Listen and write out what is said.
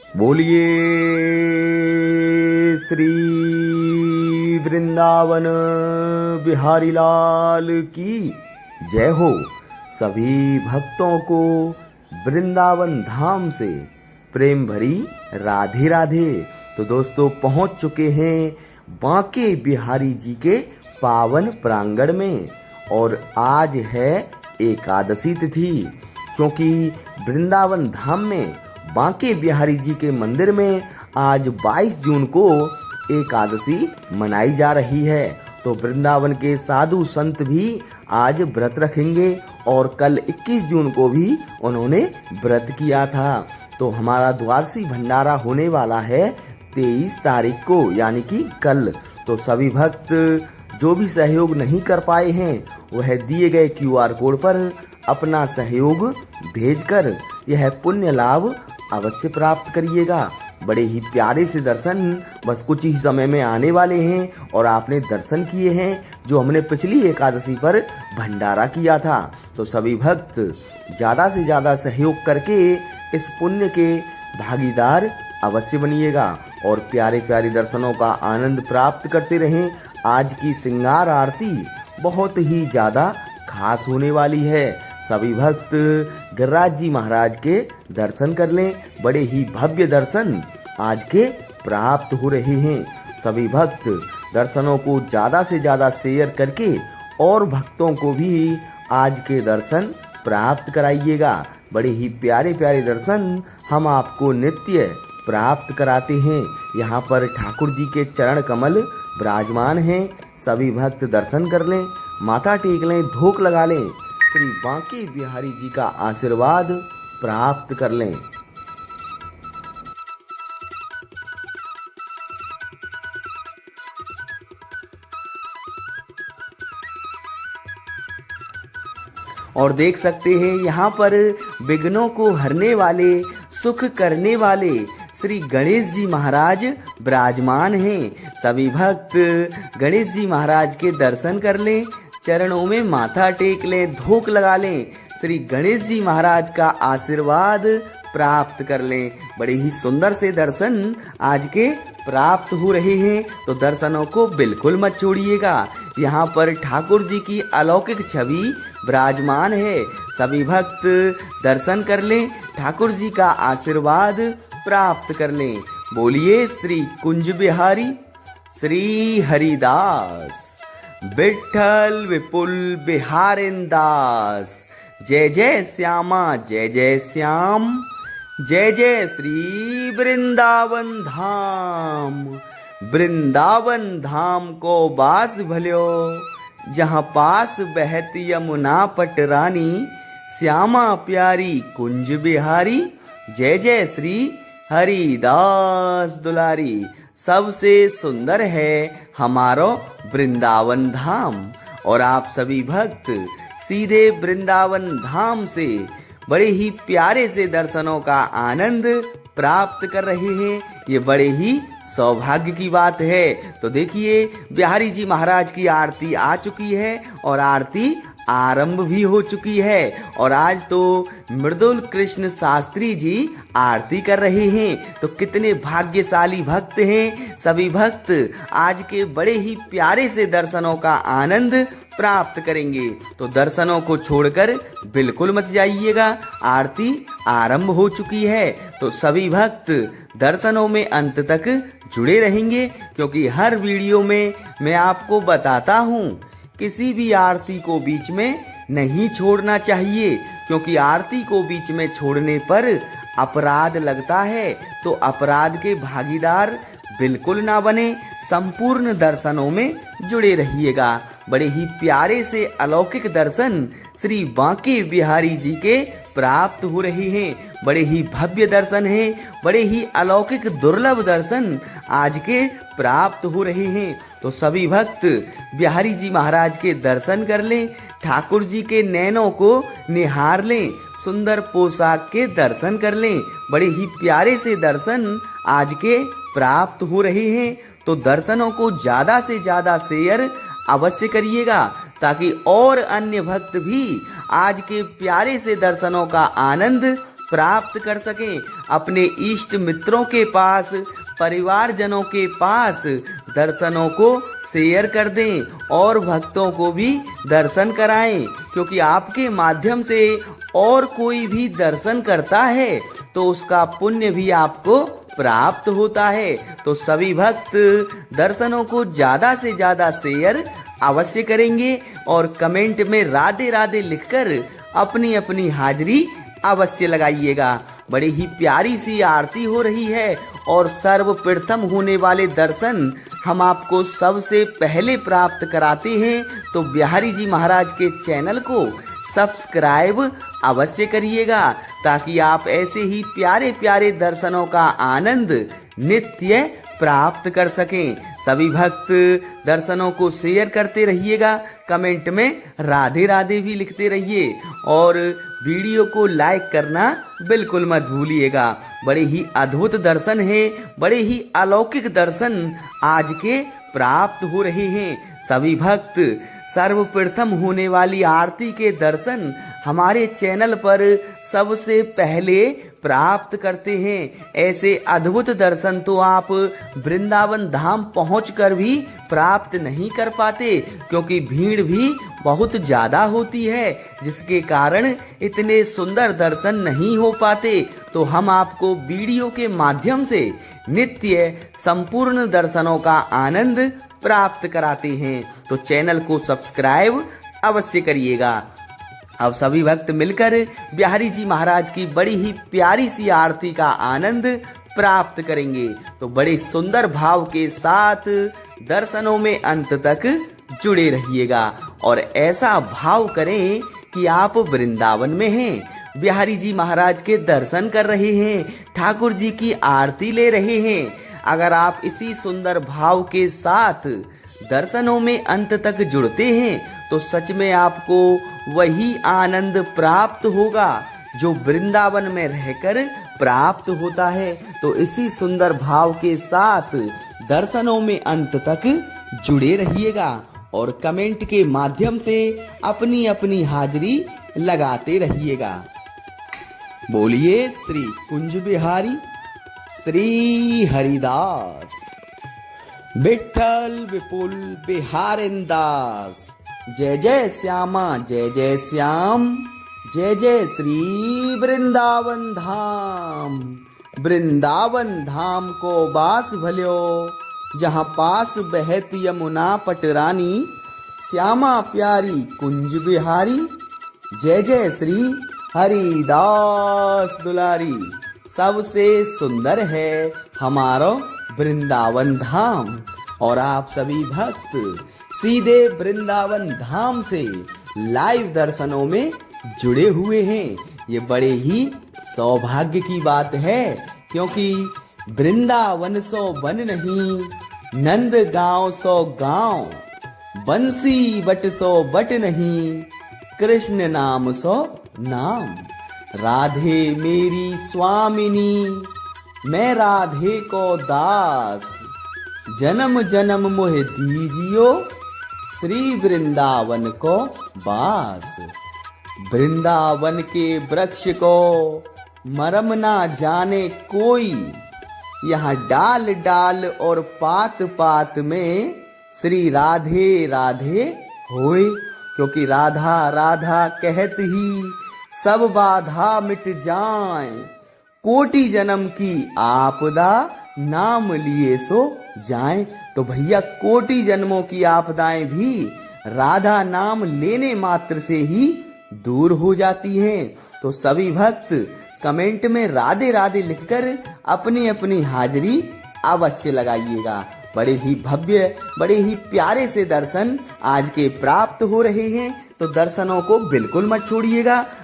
बोलिए श्री वृंदावन बिहारी लाल की जय हो। सभी भक्तों को वृंदावन धाम से प्रेम भरी राधे राधे। तो दोस्तों पहुंच चुके हैं बांके बिहारी जी के पावन प्रांगण में और आज है एकादशी तिथि, क्योंकि वृंदावन धाम में बांके बिहारी जी के मंदिर में आज 22 जून को एकादशी मनाई जा रही है। तो वृंदावन के साधु संत भी आज व्रत रखेंगे और कल 21 जून को भी उन्होंने व्रत किया था। तो हमारा द्वादशी भंडारा होने वाला है 23 तारीख को, यानी कि कल। तो सभी भक्त जो भी सहयोग नहीं कर पाए हैं वह दिए गए QR कोड पर अपना सहयोग भेजकर यह पुण्य लाभ अवश्य प्राप्त करिएगा। बड़े ही प्यारे से दर्शन बस कुछ ही समय में आने वाले हैं और आपने दर्शन किए हैं जो हमने पिछली एकादशी पर भंडारा किया था। तो सभी भक्त ज़्यादा से ज़्यादा सहयोग करके इस पुण्य के भागीदार अवश्य बनिएगा और प्यारे प्यारे दर्शनों का आनंद प्राप्त करते रहें। आज की श्रृंगार आरती बहुत ही ज़्यादा खास होने वाली है। सभी भक्त गिरिराज जी महाराज के दर्शन कर लें। बड़े ही भव्य दर्शन आज के प्राप्त हो रहे हैं। सभी भक्त दर्शनों को ज़्यादा से ज़्यादा शेयर करके और भक्तों को भी आज के दर्शन प्राप्त कराइएगा। बड़े ही प्यारे प्यारे दर्शन हम आपको नित्य प्राप्त कराते हैं। यहाँ पर ठाकुर जी के चरण कमल विराजमान हैं। सभी भक्त दर्शन कर लें, माथा टेक लें, धूप लगा लें, श्री बांके बिहारी जी का आशीर्वाद प्राप्त कर लें। और देख सकते हैं यहाँ पर विघ्नों को हरने वाले, सुख करने वाले श्री गणेश जी महाराज विराजमान हैं। सभी भक्त गणेश जी महाराज के दर्शन कर लें, चरणों में माथा टेक लें, धूप लगा लें, श्री गणेश जी महाराज का आशीर्वाद प्राप्त कर लें। बड़े ही सुंदर से दर्शन आज के प्राप्त हो रहे हैं। तो दर्शनों को बिल्कुल मत छोड़िएगा। यहाँ पर ठाकुर जी की अलौकिक छवि विराजमान है। सभी भक्त दर्शन कर लें, ठाकुर जी का आशीर्वाद प्राप्त कर लें। बोलिए श्री कुंज बिहारी श्री हरिदास विठल विपुल बिहारिन दास। जय जय श्यामा जय जय श्याम, जय जय श्री वृंदावन धाम। वृंदावन धाम को बास भल्यो, जहाँ पास बहती यमुना पटरानी। श्यामा प्यारी कुंज बिहारी, जय जय श्री हरिदास दुलारी। सबसे सुंदर है हमारो वृंदावन धाम और आप सभी भक्त सीधे वृंदावन धाम से बड़े ही प्यारे से दर्शनों का आनंद प्राप्त कर रहे हैं। ये बड़े ही सौभाग्य की बात है। तो देखिए बिहारी जी महाराज की आरती आ चुकी है और आरती आरंभ भी हो चुकी है और आज तो मृदुल कृष्ण शास्त्री जी आरती कर रहे हैं। तो कितने भाग्यशाली भक्त हैं सभी भक्त, आज के बड़े ही प्यारे से दर्शनों का आनंद प्राप्त करेंगे। तो दर्शनों को छोड़कर बिल्कुल मत जाइएगा, आरती आरंभ हो चुकी है। तो सभी भक्त दर्शनों में अंत तक जुड़े रहेंगे, क्योंकि हर वीडियो में मैं आपको बताता हूँ किसी भी आरती को बीच में नहीं छोड़ना चाहिए, क्योंकि आरती को बीच में छोड़ने पर अपराध लगता है। तो अपराध के भागीदार बिल्कुल ना बने, संपूर्ण दर्शनों में जुड़े रहिएगा। बड़े ही प्यारे से अलौकिक दर्शन श्री बांके बिहारी जी के प्राप्त हो रहे हैं। बड़े ही भव्य दर्शन हैं, बड़े ही अलौकिक दुर्लभ दर्शन आज के प्राप्त हो रहे हैं। तो सभी भक्त बिहारी जी महाराज के दर्शन कर लें, ठाकुर जी के नैनों को निहार लें, सुंदर पोशाक के दर्शन कर लें। बड़े ही प्यारे से दर्शन आज के प्राप्त हो रहे हैं। तो दर्शनों को ज़्यादा से ज़्यादा शेयर अवश्य करिएगा, ताकि और अन्य भक्त भी आज के प्यारे से दर्शनों का आनंद प्राप्त कर सकें। अपने इष्ट मित्रों के पास, परिवारजनों के पास दर्शनों को शेयर कर दें और भक्तों को भी दर्शन कराएं, क्योंकि आपके माध्यम से और कोई भी दर्शन करता है तो उसका पुण्य भी आपको प्राप्त होता है। तो सभी भक्त दर्शनों को ज्यादा से ज्यादा शेयर अवश्य करेंगे और कमेंट में राधे राधे लिखकर अपनी अपनी हाजिरी अवश्य लगाइएगा। बड़ी ही प्यारी सी आरती हो रही है और सर्वप्रथम होने वाले दर्शन हम आपको सबसे पहले प्राप्त कराते हैं। तो बिहारी जी महाराज के चैनल को सब्सक्राइब अवश्य करिएगा ताकि आप ऐसे ही प्यारे प्यारे दर्शनों का आनंद नित्य प्राप्त कर सकें। सभी भक्त दर्शनों को शेयर करते रहिएगा, कमेंट में राधे राधे भी लिखते रहिए और वीडियो को लाइक करना बिल्कुल मत भूलिएगा। बड़े ही अद्भुत दर्शन है, बड़े ही अलौकिक दर्शन आज के प्राप्त हो रहे हैं। सभी भक्त सर्वप्रथम होने वाली आरती के दर्शन हमारे चैनल पर सबसे पहले प्राप्त करते हैं। ऐसे अद्भुत दर्शन तो आप वृंदावन धाम पहुंचकर भी प्राप्त नहीं कर पाते, क्योंकि भीड़ भी बहुत ज्यादा होती है, जिसके कारण इतने सुंदर दर्शन नहीं हो पाते। तो हम आपको वीडियो के माध्यम से नित्य संपूर्ण दर्शनों का आनंद प्राप्त कराते हैं। तो चैनल को सब्सक्राइब अवश्य करिएगा। अब सभी भक्त मिलकर बिहारी जी महाराज की बड़ी ही प्यारी सी आरती का आनंद प्राप्त करेंगे। तो बड़े सुंदर भाव के साथ दर्शनों में अंत तक जुड़े रहिएगा और ऐसा भाव करें कि आप वृंदावन में हैं, बिहारी जी महाराज के दर्शन कर रहे हैं, ठाकुर जी की आरती ले रहे हैं। अगर आप इसी सुंदर भाव के साथ दर्शनों में अंत तक जुड़ते हैं तो सच में आपको वही आनंद प्राप्त होगा जो वृंदावन में रहकर प्राप्त होता है। तो इसी सुंदर भाव के साथ दर्शनों में अंत तक जुड़े रहिएगा और कमेंट के माध्यम से अपनी अपनी हाजिरी लगाते रहिएगा। बोलिए श्री कुंज बिहारी श्री हरिदास विठ्ठल विपुल बिहारिंदास। जय जय श्यामा जय जय श्याम, जय जय श्री वृंदावन धाम। वृंदावन धाम को बास भल्यो, जहाँ पास बहत यमुना पटरानी। श्यामा प्यारी कुंज बिहारी, जय जय श्री हरिदास दुलारी। सबसे सुंदर है हमारो वृंदावन धाम और आप सभी भक्त सीधे वृंदावन धाम से लाइव दर्शनों में जुड़े हुए हैं। ये बड़े ही सौभाग्य की बात है, क्योंकि वृंदावन सो वन नहीं, नंद गांव सो गांव, बंसी बट सो बट नहीं, कृष्ण नाम सो नाम। राधे मेरी स्वामिनी, मैं राधे को दास, जन्म जन्म मोह दीजियो, श्री वृंदावन को बास। वृंदावन के वृक्ष को मरम ना जाने कोई, यहाँ डाल डाल और पात पात में श्री राधे राधे होए। क्योंकि राधा राधा कहत ही सब बाधा मिट जाए, कोटि जन्म की आपदा नाम लिए सो जाए। तो भैया कोटि जन्मों की आपदाएं भी राधा नाम लेने मात्र से ही दूर हो जाती हैं। तो सभी भक्त कमेंट में राधे राधे लिखकर अपनी अपनी हाजिरी अवश्य लगाइएगा। बड़े ही भव्य, बड़े ही प्यारे से दर्शन आज के प्राप्त हो रहे हैं, तो दर्शनों को बिल्कुल मत छोड़िएगा।